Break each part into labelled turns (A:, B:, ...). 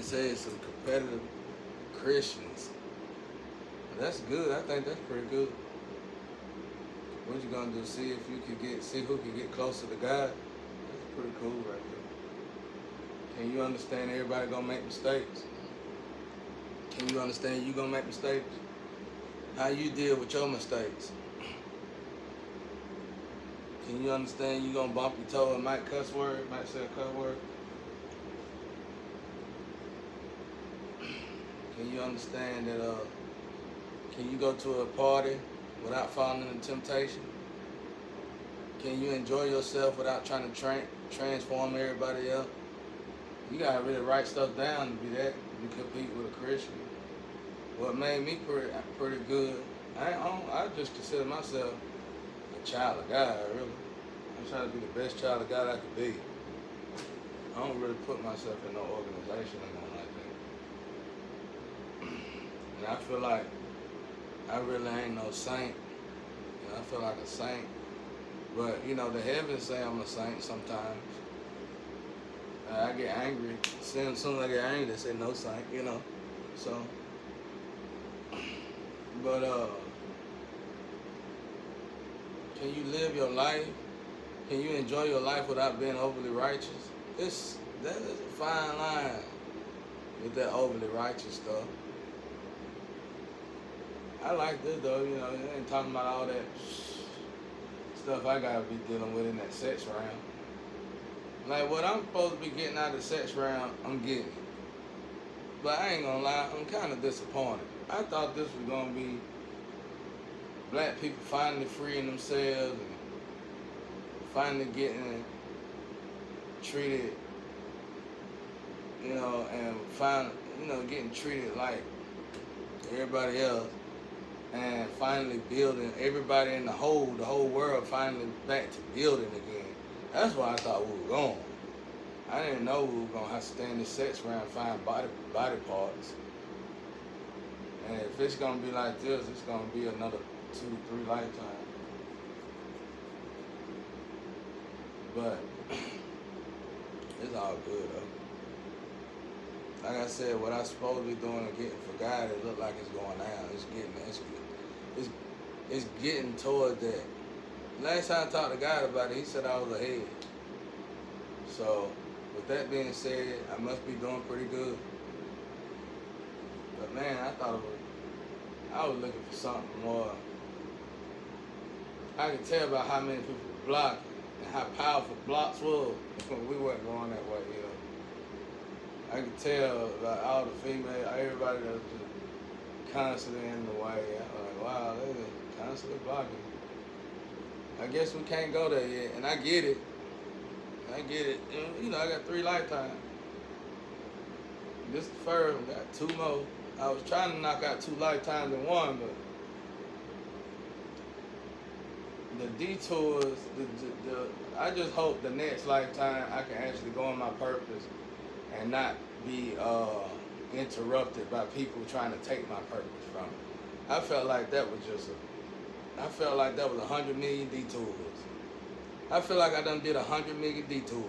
A: said some competitive Christians. That's good. I think that's pretty good. What you gonna do? See who can get closer to God. That's pretty cool right there. Can you understand everybody gonna make mistakes? Can you understand you gonna make mistakes? How you deal with your mistakes? Can you understand you gonna bump your toe and might cuss word, might say a cuss word? Can you understand that can you go to a party without falling into temptation? Can you enjoy yourself without trying to transform everybody else? You gotta really write stuff down to be that. You compete with a Christian. What made me pretty good, I just consider myself a child of God, really. I'm trying to be the best child of God I could be. I don't really put myself in no organization or nothing like that. And I feel like I really ain't no saint. You know, I feel like a saint. But, you know, the heavens say I'm a saint sometimes. I get angry. As soon as I get angry, they say no saint, you know. So, but can you live your life? Can you enjoy your life without being overly righteous? That is a fine line with that overly righteous stuff. I like this though, you know, it ain't talking about all that stuff I gotta be dealing with in that sex round. Like what I'm supposed to be getting out of the sex round, I'm getting it. But I ain't gonna lie, I'm kind of disappointed. I thought this was gonna be black people finally freeing themselves and finally getting treated, you know, and getting treated like everybody else, and finally building everybody in the whole world finally back to building again. That's where I thought we were going. I didn't know we were gonna have to stay in this sex round and find body parts. And if it's gonna be like this, it's gonna be another 2-3 lifetimes. But it's all good though. Like I said, what I'm supposed to be doing and getting for God, it look like it's going down. It's getting toward that. Last time I talked to God about it, he said I was ahead. So with that being said, I must be doing pretty good. But man, I was looking for something more. I could tell by how many people were blocking and how powerful blocks was. We wasn't going that way, you know. I could tell by all the females, everybody that was just constantly in the way. I was like, wow, they're just constantly blocking. I guess we can't go there yet, and I get it. You know, I got 3 lifetimes. This is the first one, got 2 more. I was trying to knock out 2 lifetimes in one, but the detours, I just hope the next lifetime I can actually go on my purpose and not be interrupted by people trying to take my purpose from me. I felt like that was 100 million detours. I feel like I done did 100 million detours.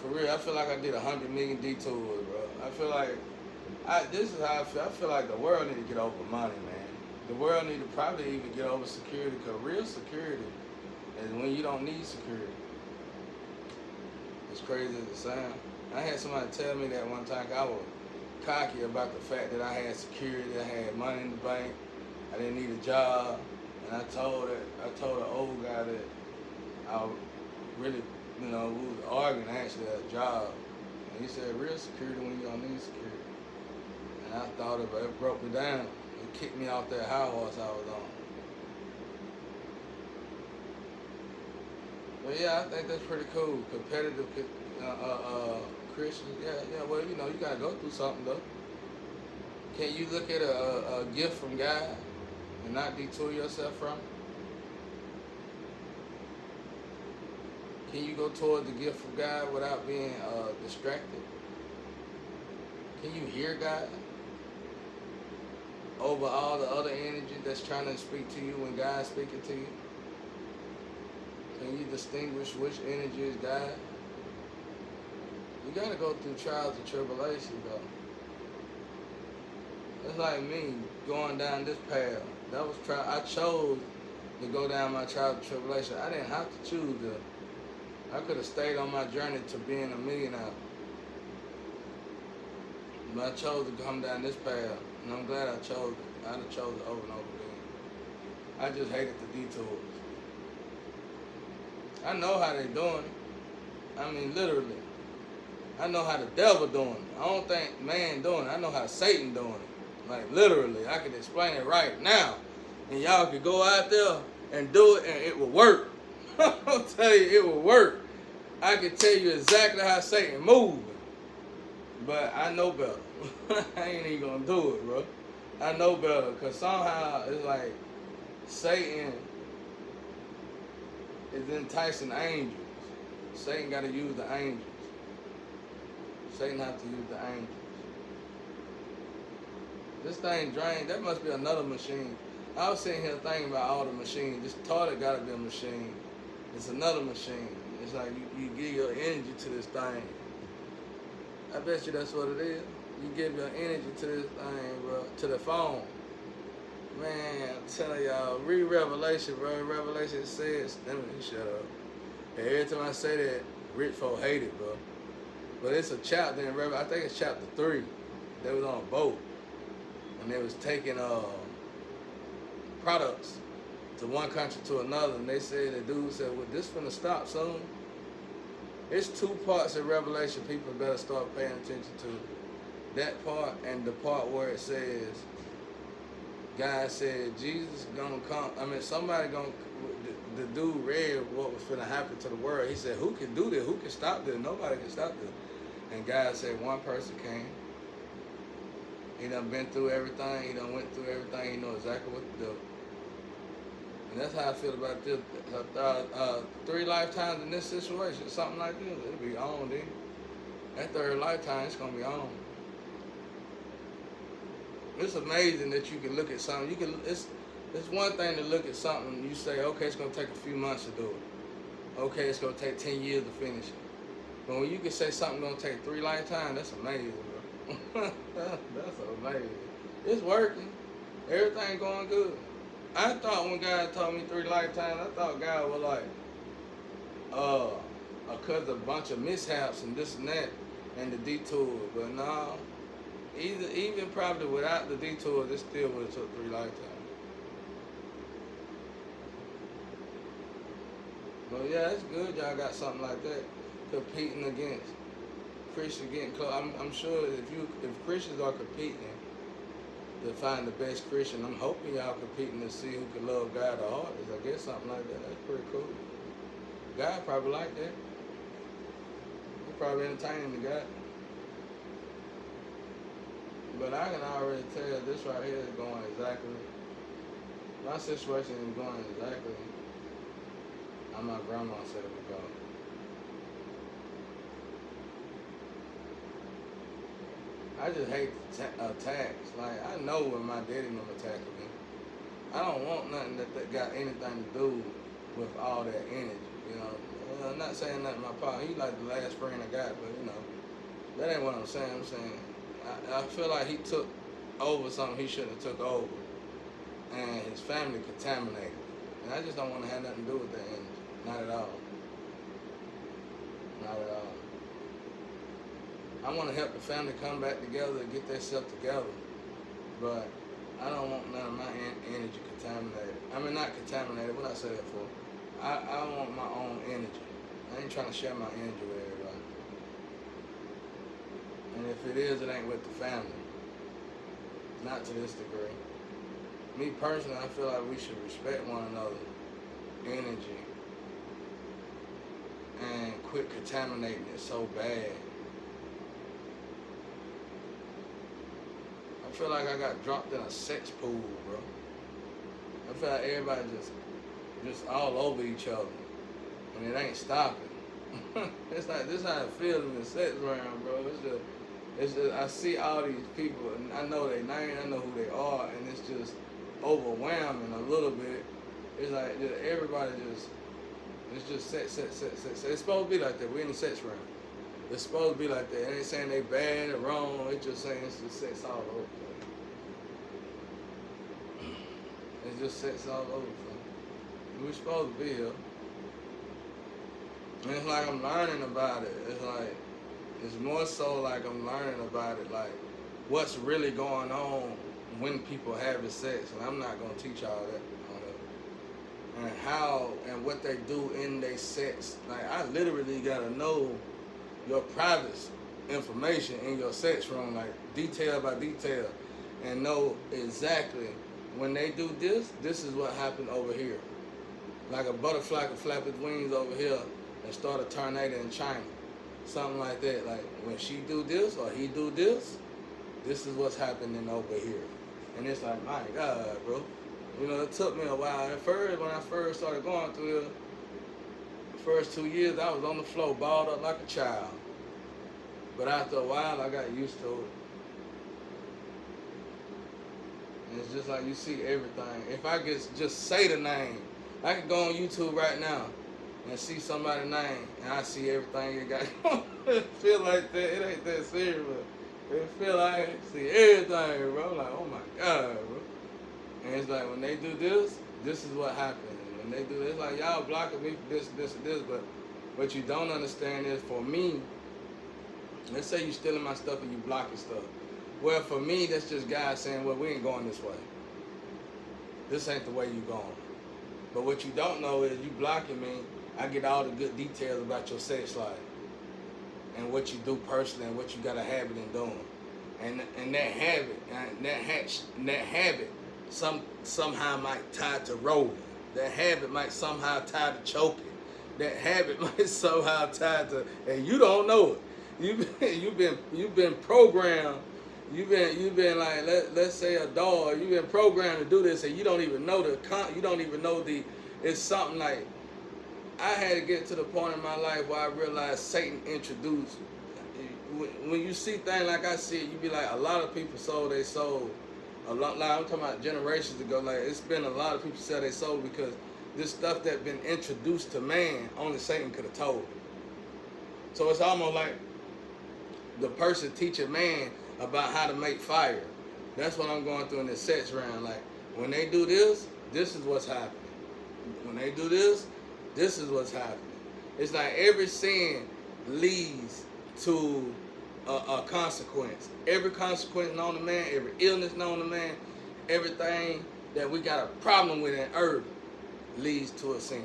A: For real, I feel like I did 100 million detours, bro. I feel like, this is how I feel. I feel like the world need to get over money, man. The world need to probably even get over security, because real security is when you don't need security. As crazy as it sounds. I had somebody tell me that one time. I was cocky about the fact that I had security, I had money in the bank, I didn't need a job. And I told the old guy that I really, you know, we was arguing actually at a job. And he said, real security when you don't need security. And I thought it broke me down. It kicked me off that high horse I was on. But yeah, I think that's pretty cool. Competitive Christians, yeah. Well, you know, you gotta go through something though. Can you look at a gift from God and not detour yourself from it? Can you go toward the gift from God without being distracted? Can you hear God over all the other energy that's trying to speak to you when God's speaking to you? Can you distinguish which energy is God? You gotta go through trials and tribulations, though. It's like me going down this path. That was I chose to go down my trials and tribulation. I didn't have to choose it. I could have stayed on my journey to being a millionaire. But I chose to come down this path, and I'm glad I chose it. I'd have chosen it over and over again. I just hated the detours. I know how they doing it. I mean, literally. I know how the devil doing it. I don't think man doing it. I know how Satan doing it. Like, literally. I can explain it right now. And y'all could go out there and do it, and it will work. I'll tell you, it will work. I can tell you exactly how Satan moves. But I know better. I ain't even gonna do it, bro. I know better, because somehow it's like Satan is enticing angels. Satan got to use the angels. Satan have to use the angels. This thing drained. That must be another machine. I was sitting here thinking about all the machines. This toilet got to be a machine. It's another machine. It's like you give your energy to this thing. I bet you that's what it is. You give your energy to this thing, bro, to the phone. Man, I'm telling y'all, read Revelation, bro. Revelation says, let me shut up. And every time I say that, rich folk hate it, bro. But it's a chapter in Revelation, I think it's chapter 3. They was on a boat, and they was taking products to one country to another, and they said, the dude said, well, this finna stop soon. It's 2 parts of Revelation people better start paying attention to. That part and the part where it says, God said, Jesus gonna come. I mean, somebody gonna, the dude read what was finna happen to the world. He said, who can do this? Who can stop this? Nobody can stop this. And God said, one person came. He done been through everything. He done went through everything. He know exactly what to do. And that's how I feel about this. 3 lifetimes in this situation, something like this, it'll be on then. That 3rd lifetime, it's gonna be on. It's amazing that you can look at something. It's one thing to look at something and you say, okay, it's gonna take a few months to do it. Okay, it's gonna take 10 years to finish it. But when you can say something gonna take 3 lifetimes, that's amazing, bro. That's amazing. It's working. Everything going good. I thought when God told me 3 lifetimes, I thought God was like, because of a bunch of mishaps and this and that and the detour. But no, even probably without the detour, it still would have took 3 lifetimes. But yeah, it's good y'all got something like that competing against Christians getting close. I'm sure if Christians are competing to find the best Christian, I'm hoping y'all competing to see who can love God the hardest. I guess something like that. That's pretty cool. God probably like that. He probably entertaining the God. But I can already tell this right here is going exactly. My situation is going exactly how my grandma said it would go. I just hate attacks. Like, I know when my daddy them attacking me. I don't want nothing that got anything to do with all that energy, you know. I'm not saying nothing my pa. He like the last friend I got, but you know, that ain't what I'm saying. I'm saying I feel like he took over something he shouldn't have took over, and his family contaminated. And I just don't want to have nothing to do with that energy. Not at all. Not at all. I want to help the family come back together and get themselves together, but I don't want none of my energy contaminated. I mean, not contaminated. What I say that for? I want my own energy. I ain't trying to share my energy with everybody. And if it is, it ain't with the family. Not to this degree. Me personally, I feel like we should respect one another's energy and quit contaminating it so bad. I feel like I got dropped in a sex pool, bro. I feel like everybody just all over each other, and it ain't stopping. It's like this how it feels in the sex round, bro. It's just I see all these people, and I know their name, I know who they are, and it's just overwhelming a little bit. It's like everybody it's just sex. It's supposed to be like that. We're in the sex round. It's supposed to be like that. It ain't saying they bad or wrong. It's just saying it's just sex all over the place. It's just sex all over the place. We're supposed to be here. And it's like I'm learning about it. It's more so like I'm learning about it, like what's really going on when people having sex. And I'm not gonna teach all that. And how and what they do in their sex. Like I literally gotta know your private information in your sex room, like detail by detail, and know exactly when they do this, this is what happened over here. Like a butterfly could flap its wings over here and start a tornado in China. Something like that. Like when she do this or he do this, this is what's happening over here. And it's like, my God, bro. You know, it took me a while. At first, when I first started going through it, the first 2 years, I was on the floor, balled up like a child. But after a while, I got used to it. And it's just like you see everything. If I could just say the name, I could go on YouTube right now and see somebody's name, and I see everything you got. It feel like that. It ain't that serious, but it feel like I see everything, bro. Like, oh my God, bro. And it's like when they do this, this is what happens. When they do this, it's like y'all blocking me for this, this, and this, but what you don't understand is for me, let's say you stealing my stuff and you blocking stuff. Well, for me, that's just guys saying, well, we ain't going this way. This ain't the way you going. But what you don't know is you blocking me, I get all the good details about your sex life and what you do personally and what you got a habit in doing. And that habit somehow might tie to rolling. That habit might somehow tie to choking. That habit might somehow tie to, and you don't know it. You've been programmed. You've been like, let's say a dog. You've been programmed to do this, and you don't even know it's something like, I had to get to the point in my life where I realized Satan introduced. When you see things like I see it, you be like, a lot of people sold their soul. A lot, like I'm talking about generations ago. Like it's been a lot of people sell their soul because this stuff that been introduced to man, only Satan could have told. So it's almost like the person teaching man about how to make fire. That's what I'm going through in this sex round. Like when they do this, this is what's happening. When they do this, this is what's happening. It's like every sin leads to a consequence. Every consequence known to man, every illness known to man, everything that we got a problem with in earth leads to a sin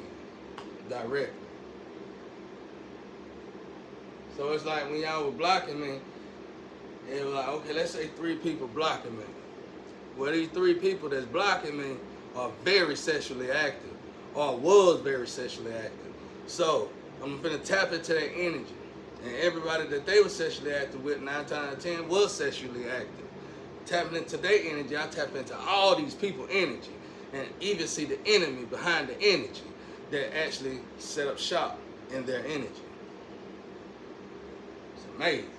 A: directly. So it's like when y'all were blocking me, it was like, okay, let's say 3 people blocking me. Well, these 3 people that's blocking me are very sexually active, or was very sexually active. So I'm gonna tap into their energy. And everybody that they were sexually active with, 9 times out of 10, was sexually active. Tapping into their energy, I tap into all these people's energy. And even see the enemy behind the energy that actually set up shop in their energy. It's amazing.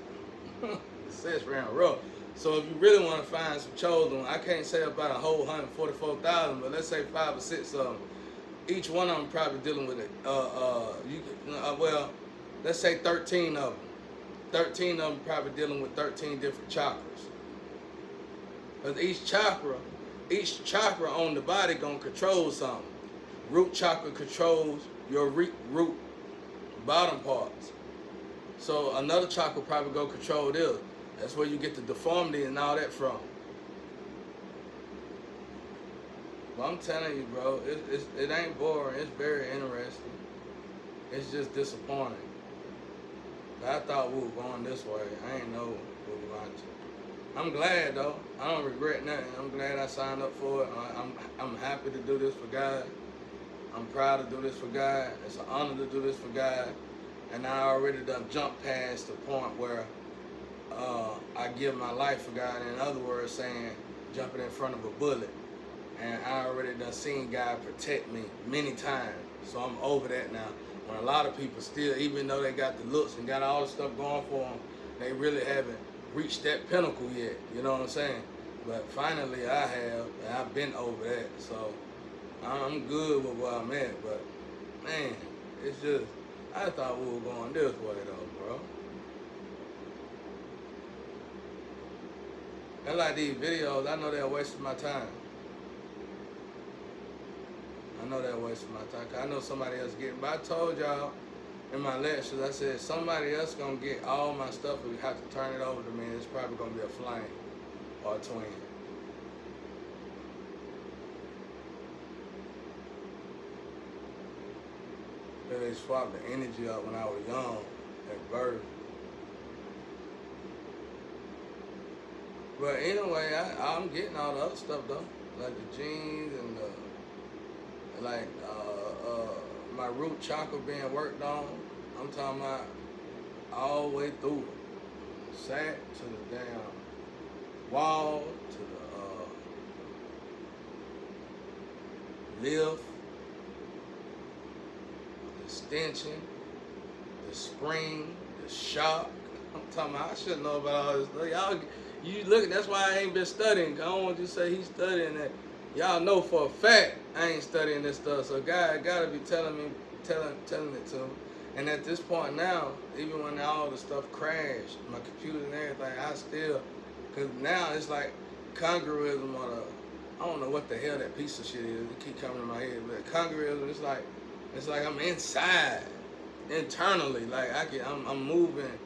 A: The sex round rough. So if you really want to find some chosen, I can't say about a whole 144,000, but let's say 5 or 6 of them. Each one of them probably dealing with it. Let's say 13 of them. 13 of them probably dealing with 13 different chakras. Because each chakra on the body gonna control something. Root chakra controls your root bottom parts. So another chakra probably go control this. That's where you get the deformity and all that from. Well, I'm telling you, bro, it ain't boring. It's very interesting. It's just disappointing. I thought we were going this way. I ain't know we were going to. I'm glad though. I don't regret nothing. I'm glad I signed up for it. I'm happy to do this for God. I'm proud to do this for God. It's an honor to do this for God. And I already done jumped past the point where I give my life for God. In other words, saying jumping in front of a bullet. And I already done seen God protect me many times. So I'm over that now. When a lot of people still, even though they got the looks and got all the stuff going for them, they really haven't reached that pinnacle yet. You know what I'm saying? But finally I have, and I've been over that. So I'm good with where I'm at. But man, it's just, I thought we were going this way though, bro. And like these videos, I know they're wasting my time. I know they're wasting my time. 'Cause I know somebody else getting. But I told y'all in my lectures, I said somebody else gonna get all my stuff, and we have to turn it over to me. And it's probably gonna be a flame or a twin. They swapped the energy up when I was young at birth. But anyway, I'm getting all the other stuff though, like the genes and my root chakra being worked on. I'm talking about all the way through it. Sat to the damn wall, to the lift, the extension, the spring, the shock. I'm talking about I should know about all this stuff. Y'all, you look, that's why I ain't been studying. I don't want you to say he's studying that. Y'all know for a fact I ain't studying this stuff. So God gotta be telling it to me. And at this point now, even when all the stuff crashed, my computer and everything, I still, cause now it's like congruism or I don't know what the hell that piece of shit is. It keep coming to my head, but congruism, it's like I'm inside, internally, like I'm moving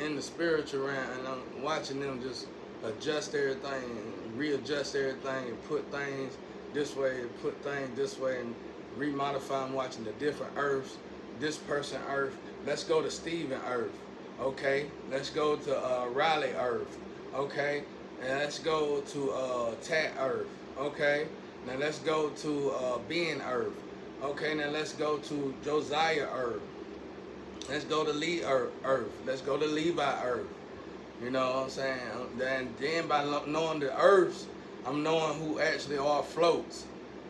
A: in the spiritual realm, and I'm watching them just adjust everything and readjust everything and put things this way and put things this way and remodify. I'm watching the different earths, this person earth. Let's go to Stephen earth, okay? Let's go to Riley earth, okay? And let's go to Tat earth, okay? Now let's go to Ben earth, okay? Now let's go to Josiah earth. Let's go to Lee earth. Let's go to Levi earth. You know what I'm saying? Then by knowing the earths, I'm knowing who actually are floats.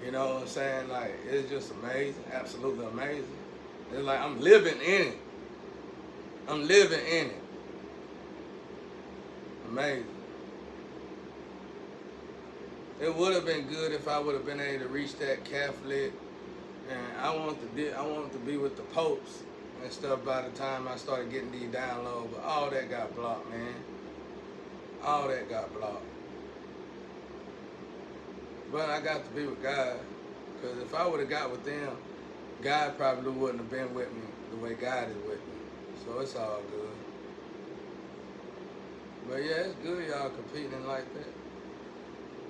A: You know what I'm saying? Like, it's just amazing, absolutely amazing. It's like I'm living in it. I'm living in it. Amazing. It would have been good if I would have been able to reach that Catholic, and I wanted to be with the popes and stuff by the time I started getting these downloads, but all that got blocked, man. All that got blocked. But I got to be with God, because if I would have got with them, God probably wouldn't have been with me the way God is with me. So it's all good. But yeah, it's good y'all competing like that.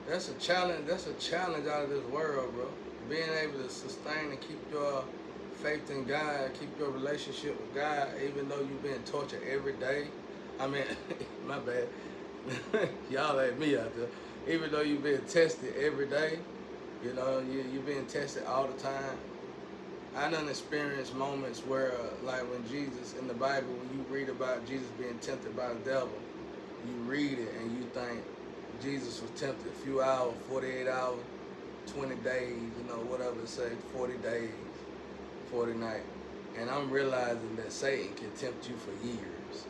A: That's a challenge. That's a challenge out of this world, bro. Being able to sustain and keep your faith in God, keep your relationship with God, even though you're being tortured every day. I mean, my bad. Y'all ain't me out there. Even though you're being tested every day, you know, you're being tested all the time. I done experienced moments where, like when Jesus, in the Bible, when you read about Jesus being tempted by the devil, you read it and you think Jesus was tempted a few hours, 48 hours, 20 days, you know, whatever it say, 40 days, 40 nights. And I'm realizing that Satan can tempt you for years,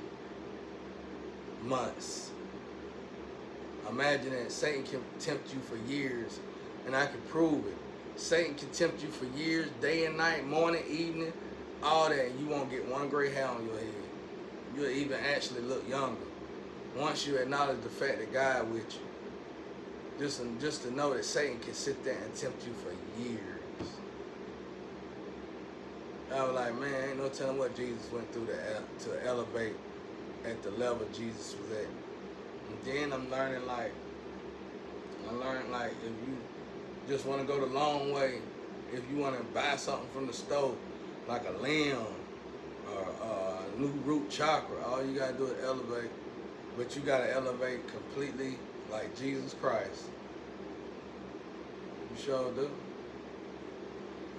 A: months. Imagine that Satan can tempt you for years, and I can prove it. Satan can tempt you for years, day and night, morning, evening, all that, and you won't get one gray hair on your head. You'll even actually look younger once you acknowledge the fact that God with you. Just to know that Satan can sit there and tempt you for years. I was like, man, ain't no telling what Jesus went through to elevate at the level Jesus was at. And then I learned like, if you just want to go the long way, if you want to buy something from the store, like a limb or a new root chakra, all you got to do is elevate. But you got to elevate completely like Jesus Christ. You sure do.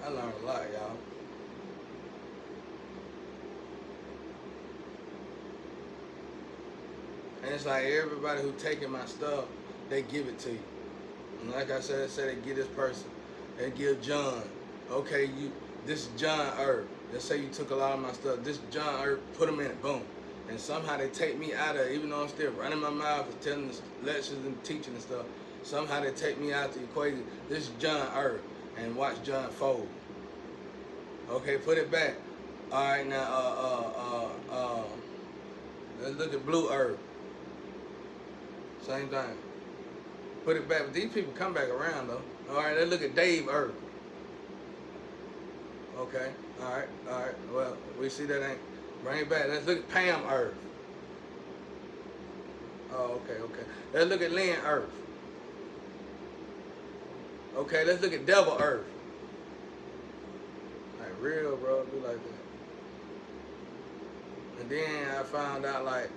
A: I learned a lot, y'all. And it's like everybody who taking my stuff, they give it to you. And like I said, they give this person, they give John, okay, this is John Earth. Let's say you took a lot of my stuff. This is John Earth, put them in it, boom. And somehow they take me out of it, even though I'm still running my mouth and telling the lectures and teaching and stuff. Somehow they take me out the equation. This is John Earth, and watch John fold. Okay, put it back. All right, now let's look at Blue Earth. Same thing. Put it back. But these people come back around though. All right, let's look at Dave Earth. Okay, all right. Well, we see that ain't. Bring it back. Let's look at Pam Earth. Oh, okay. Let's look at Lynn Earth. Okay, let's look at Devil Earth. Like real, bro, be like that. And then I found out like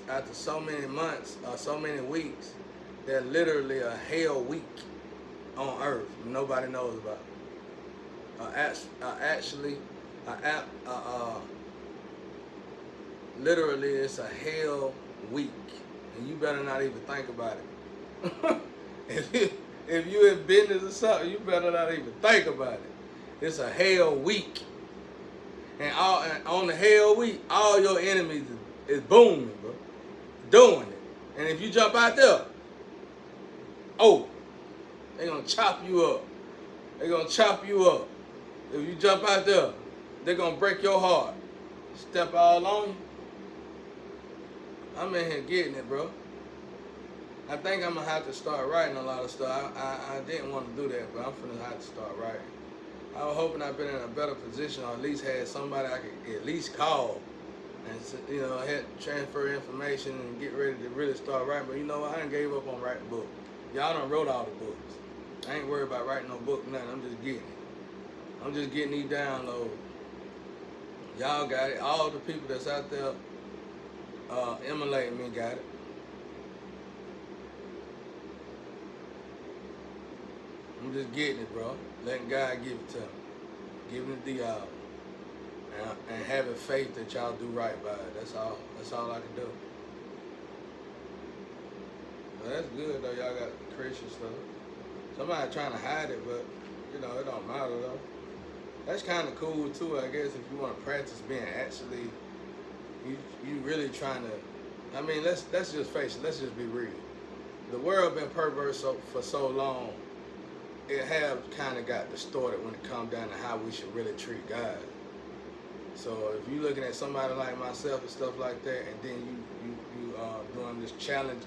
A: after so many months or so many weeks, there's literally a hell week on Earth nobody knows about. Literally it's a hell week, and you better not even think about it. if you in business or something, you better not even think about it. It's a hell week, and on the hell week, all your enemies is booming, bro, doing it. And if you jump out there, oh, they gonna chop you up. They gonna chop you up. If you jump out there, they're gonna break your heart. Step all on you. I'm in here getting it, bro. I think I'm gonna have to start writing a lot of stuff. I didn't want to do that, but I'm finna have to start writing. I was hoping I'd been in a better position, or at least had somebody I could at least call and, had transfer information and get ready to really start writing. But you know what? I done gave up on writing books. Y'all done wrote all the books. I ain't worried about writing no book, nothing. I'm just getting it. I'm just getting these downloads. Y'all got it. All the people that's out there emulating me got it. I'm just getting it, bro. Letting God give it to me. Giving it to y'all. And having faith that y'all do right by it. That's all. That's all I can do. But that's good, though. Y'all got Christian stuff. Somebody trying to hide it, but, it don't matter, though. That's kind of cool, too, I guess, if you want to practice being actually, you really trying to, I mean, let's just face it. Let's just be real. The world been perverse for so long, it have kind of got distorted when it comes down to how we should really treat God. So if you looking at somebody like myself and stuff like that, and then you doing this challenge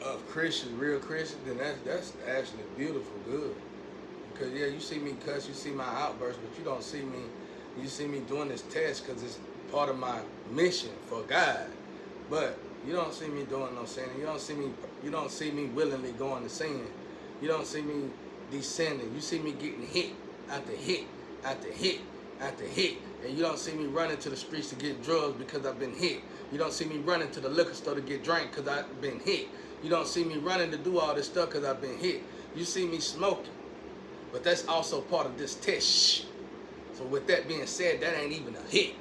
A: of Christians, real Christians, then that's actually beautiful, good. Because yeah, you see me cuss, you see my outbursts, but you don't see me. You see me doing this test because it's part of my mission for God. But you don't see me doing no sinning. You don't see me willingly going to sin. You don't see me descending. You see me getting hit after hit after hit after hit. And you don't see me running to the streets to get drugs because I've been hit. You don't see me running to the liquor store to get drink because I've been hit. You don't see me running to do all this stuff because I've been hit. You see me smoking. But that's also part of this test. So with that being said, that ain't even a hit.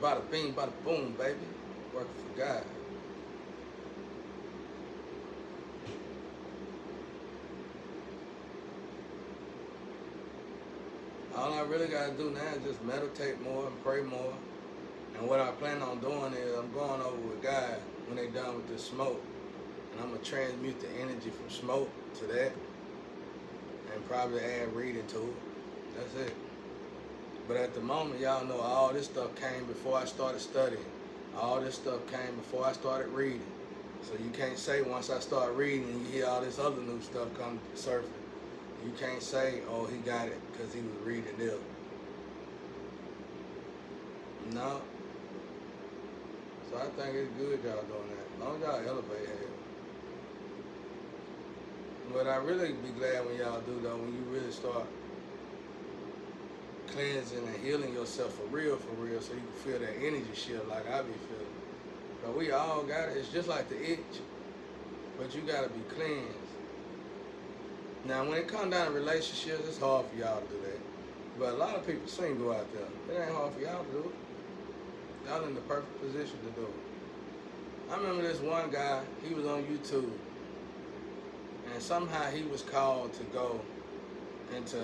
A: Bada bing, bada boom, baby. Working for God. All I really got to do now is just meditate more and pray more. And what I plan on doing is I'm going over with God when they done with this smoke. And I'm going to transmute the energy from smoke to that. And probably add reading to it. That's it. But at the moment, y'all know all this stuff came before I started studying. All this stuff came before I started reading. So you can't say once I start reading and you hear all this other new stuff come surfing. You can't say, oh, he got it because he was reading it. No. So I think it's good y'all doing that. As long as y'all elevate here. But I really be glad when y'all do though, when you really start cleansing and healing yourself for real, so you can feel that energy shift like I be feeling. But we all got it. It's just like the itch, but you gotta be cleansed. Now, when it comes down to relationships, it's hard for y'all to do that. But a lot of people single out there. It ain't hard for y'all to do it. Y'all in the perfect position to do it. I remember this one guy, he was on YouTube, and somehow he was called to go into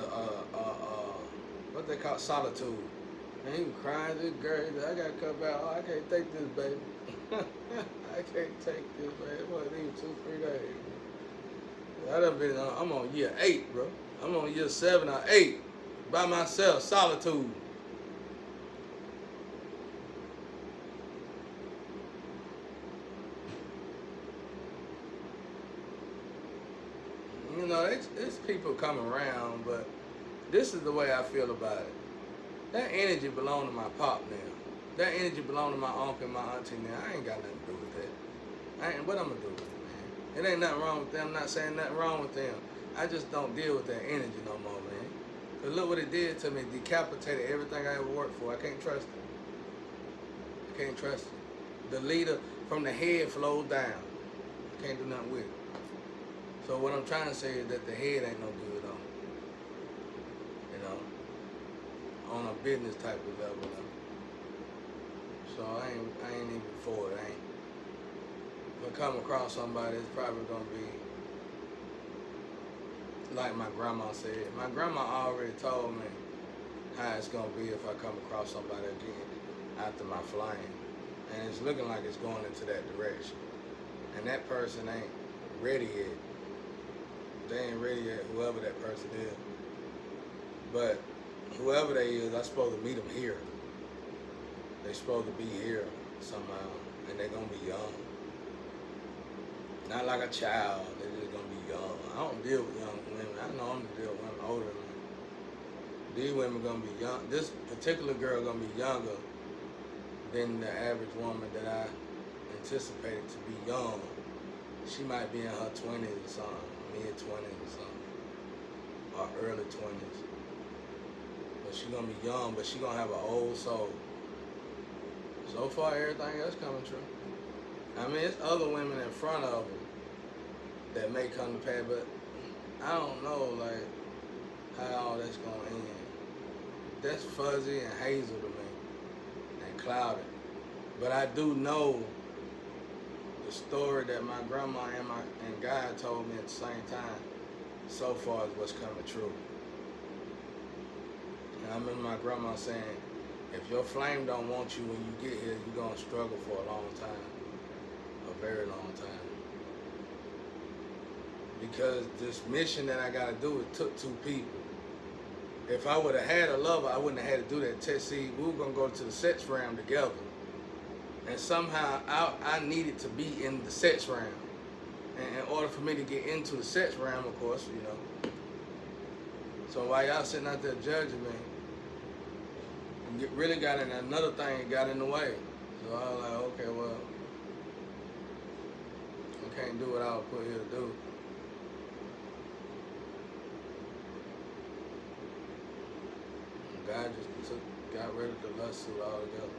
A: what they call solitude. And he was crying to the girl. He said, I gotta come back. Oh, I can't take this, baby. I can't take this, baby. It wasn't even 2-3 days. I'm on year 8, bro. I'm on year 7 or 8 by myself, solitude. know, it's people come around, but this is the way I feel about it. That energy belong to my pop now. That energy belong to my uncle and my auntie now. I ain't got nothing to do with that. I ain't, what I'm gonna do with it, man? It ain't nothing wrong with them. I'm not saying nothing wrong with them. I just don't deal with that energy no more, man. Cause look what it did to me. Decapitated everything I ever worked for. I can't trust it. I can't trust it. The leader from the head flowed down. I can't do nothing with it. So what I'm trying to say is that the head ain't no good on it. You know, on a business type of level. So I ain't even for it. I ain't. If I come across somebody, it's probably gonna be like my grandma said. My grandma already told me how it's gonna be if I come across somebody again after my flying, and it's looking like it's going into that direction. And that person ain't ready yet. They ain't ready yet, whoever that person is. But whoever they is, I'm supposed to meet them here. They supposed to be here somehow, and they're gonna be young. Not like a child, they're just gonna be young. I don't deal with young women. I know I'm gonna deal with women older than me. These women gonna be young. This particular girl gonna be younger than the average woman that I anticipated to be young. She might be in her 20s or something, mid-20s or something, or early 20s. But she gonna be young, but she gonna have an old soul. So far, everything else coming true. I mean, it's other women in front of them that may come to pass, but I don't know, like, how all that's gonna end. That's fuzzy and hazel to me, and clouded. But I do know the story that my grandma and God told me at the same time. So far is what's coming true. And I remember my grandma saying, if your flame don't want you when you get here, you're gonna struggle for a long time. A very long time. Because this mission that I gotta do, it took two people. If I would have had a lover, I wouldn't have had to do that. See, we were gonna go to the sex round together. And somehow I needed to be in the sex round. And in order for me to get into the sex round, of course, you know. So while y'all sitting out there judging me, really got in another thing, got in the way. So I was like, okay, well, I can't do what I was put here to do. And God just got rid of the lust suit altogether.